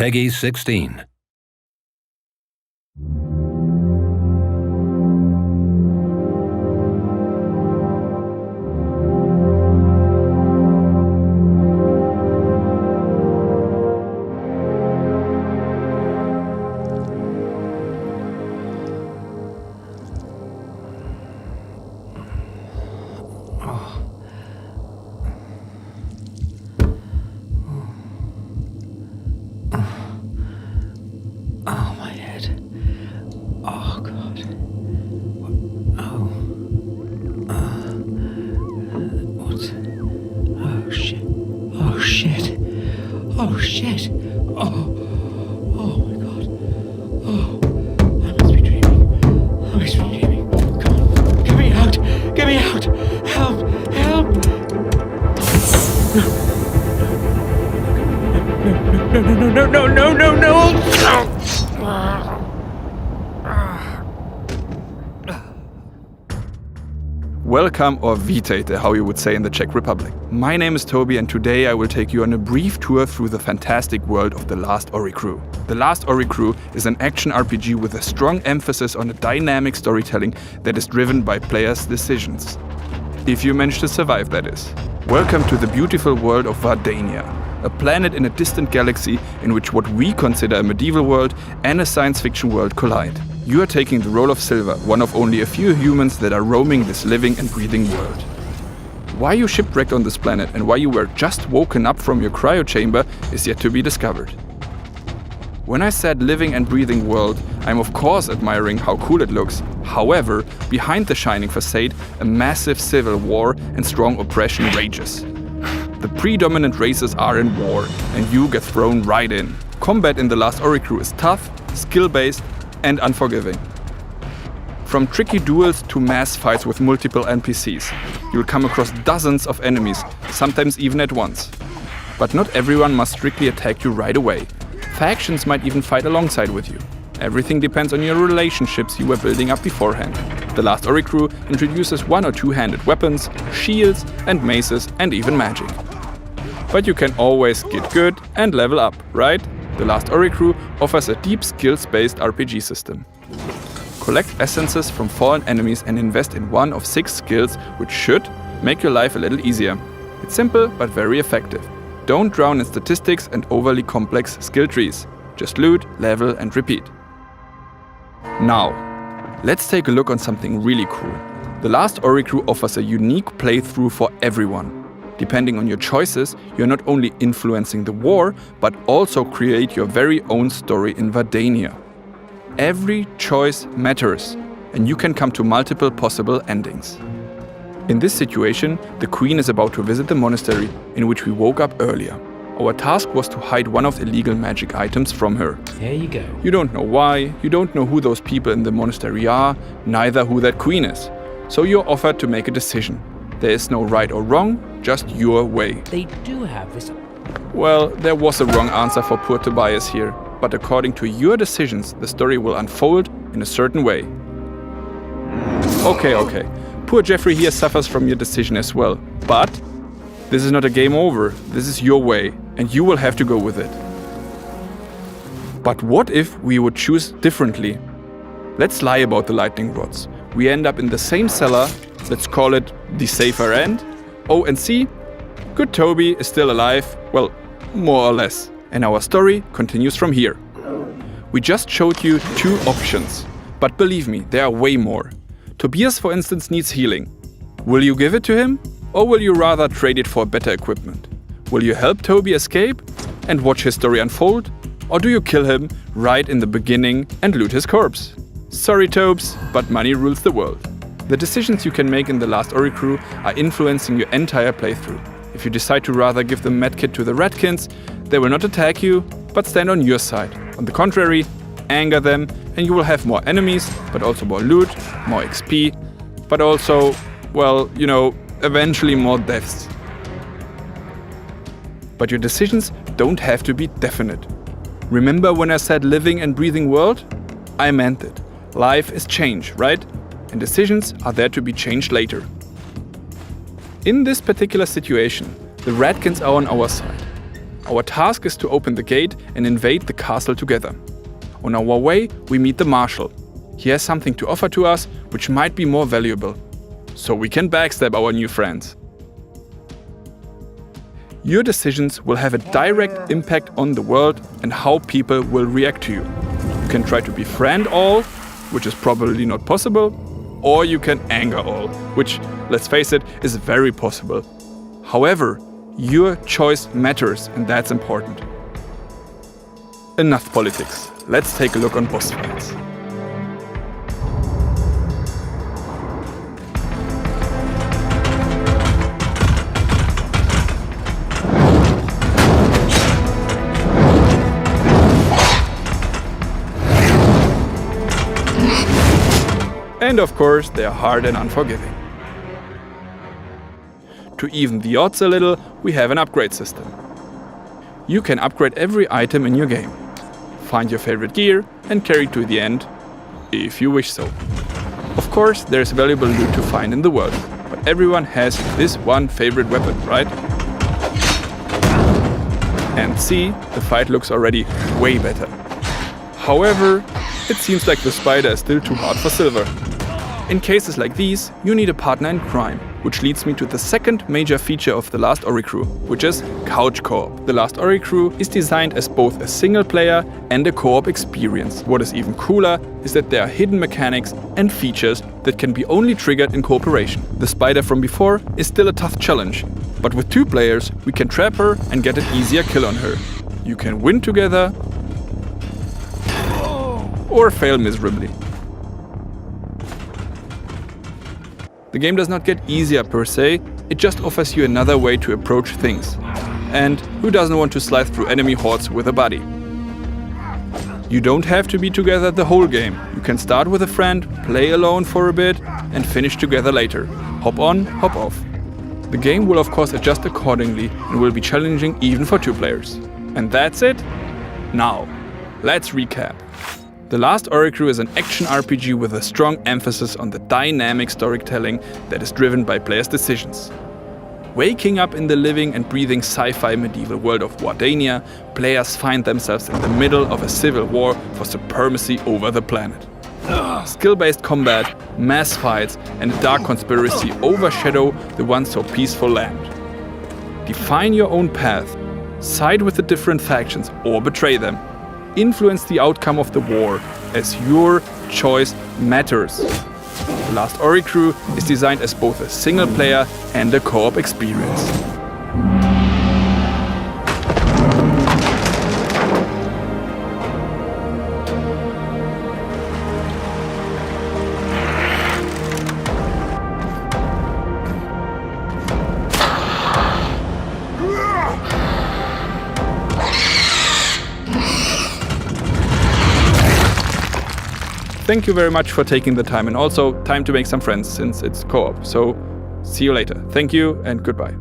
Peggy 16. Oh, my head. Oh, God. What? Oh, shit. Oh, shit. Oh, shit. Oh, my God. Oh, I must be dreaming. I must be dreaming. Come on. Get me out. Get me out. Help. Help. No. Welcome, or vítejte, how you would say in the Czech Republic. My name is Toby, and today I will take you on a brief tour through the fantastic world of The Last Oricru. The Last Oricru is an action RPG with a strong emphasis on a dynamic storytelling that is driven by players' decisions. If you manage to survive, that is. Welcome to the beautiful world of Vardania, a planet in a distant galaxy in which what we consider a medieval world and a science fiction world collide. You are taking the role of Silver, one of only a few humans that are roaming this living and breathing world. Why you shipwrecked on this planet and why you were just woken up from your cryo chamber is yet to be discovered. When I said living and breathing world, I'm of course admiring how cool it looks. However, behind the shining facade, a massive civil war and strong oppression rages. The predominant races are in war, and you get thrown right in. Combat in The Last Oricru is tough, skill-based, and unforgiving. From tricky duels to mass fights with multiple NPCs, you'll come across dozens of enemies, sometimes even at once. But not everyone must strictly attack you right away. Factions might even fight alongside with you. Everything depends on your relationships you were building up beforehand. The Last Oricru introduces one- or two-handed weapons, shields and maces, and even magic. But you can always get good and level up, right? The Last Oricru offers a deep skills-based RPG system. Collect essences from fallen enemies and invest in one of 6 skills, which should make your life a little easier. It's simple but very effective. Don't drown in statistics and overly complex skill trees. Just loot, level and repeat. Now, let's take a look on something really cool. The Last Oricru offers a unique playthrough for everyone. Depending on your choices, you're not only influencing the war, but also create your very own story in Vardania. Every choice matters, and you can come to multiple possible endings. In this situation, the Queen is about to visit the monastery in which we woke up earlier. Our task was to hide one of the illegal magic items from her. There you go. You don't know why, you don't know who those people in the monastery are, neither who that queen is. So you're offered to make a decision. There is no right or wrong, just your way. They do have this. Well, there was a wrong answer for poor Tobias here, but according to your decisions, the story will unfold in a certain way. Okay. Poor Jeffrey here suffers from your decision as well, but this is not a game over. This is your way, and you will have to go with it. But what if we would choose differently? Let's lie about the lightning rods. We end up in the same cellar, let's call it the safer end. Oh, and see, good Toby is still alive, well, more or less. And our story continues from here. We just showed you 2 options, but believe me, there are way more. Tobias, for instance, needs healing. Will you give it to him? Or will you rather trade it for better equipment? Will you help Toby escape and watch his story unfold? Or do you kill him right in the beginning and loot his corpse? Sorry Tobes, but money rules the world. The decisions you can make in The Last Oricru are influencing your entire playthrough. If you decide to rather give the medkit to the Ratkins, they will not attack you, but stand on your side. On the contrary, anger them, and you will have more enemies, but also more loot, more XP, but also, well, eventually more deaths. But your decisions don't have to be definite. Remember when I said living and breathing world? I meant it. Life is change, right? And decisions are there to be changed later. In this particular situation, the Ratkins are on our side. Our task is to open the gate and invade the castle together. On our way, we meet the marshal. He has something to offer to us, which might be more valuable. So we can backstab our new friends. Your decisions will have a direct impact on the world and how people will react to you. You can try to befriend all, which is probably not possible, or you can anger all, which, let's face it, is very possible. However, your choice matters, and that's important. Enough politics. Let's take a look on boss fights. And of course, they are hard and unforgiving. To even the odds a little, we have an upgrade system. You can upgrade every item in your game. Find your favorite gear and carry it to the end, if you wish so. Of course, there's valuable loot to find in the world, but everyone has this one favorite weapon, right? And see, the fight looks already way better. However, it seems like the spider is still too hard for silver. In cases like these, you need a partner in crime, which leads me to the second major feature of The Last Oricru, which is couch co-op. The Last Oricru is designed as both a single player and a co-op experience. What is even cooler is that there are hidden mechanics and features that can be only triggered in cooperation. The spider from before is still a tough challenge, but with 2 players we can trap her and get an easier kill on her. You can win together or fail miserably. The game does not get easier per se, it just offers you another way to approach things. And who doesn't want to slide through enemy hordes with a buddy? You don't have to be together the whole game. You can start with a friend, play alone for a bit, and finish together later. Hop on, hop off. The game will of course adjust accordingly and will be challenging even for 2 players. And that's it? Now, let's recap. The Last Oricru is an action RPG with a strong emphasis on the dynamic storytelling that is driven by players' decisions. Waking up in the living and breathing sci-fi medieval world of Wardania, players find themselves in the middle of a civil war for supremacy over the planet. Skill-based combat, mass fights, and a dark conspiracy overshadow the once so peaceful land. Define your own path, side with the different factions or betray them. Influence the outcome of the war, as your choice matters. The Last Oricru is designed as both a single player and a co-op experience. Thank you very much for taking the time, and also time to make some friends since it's co-op. So see you later. Thank you and goodbye.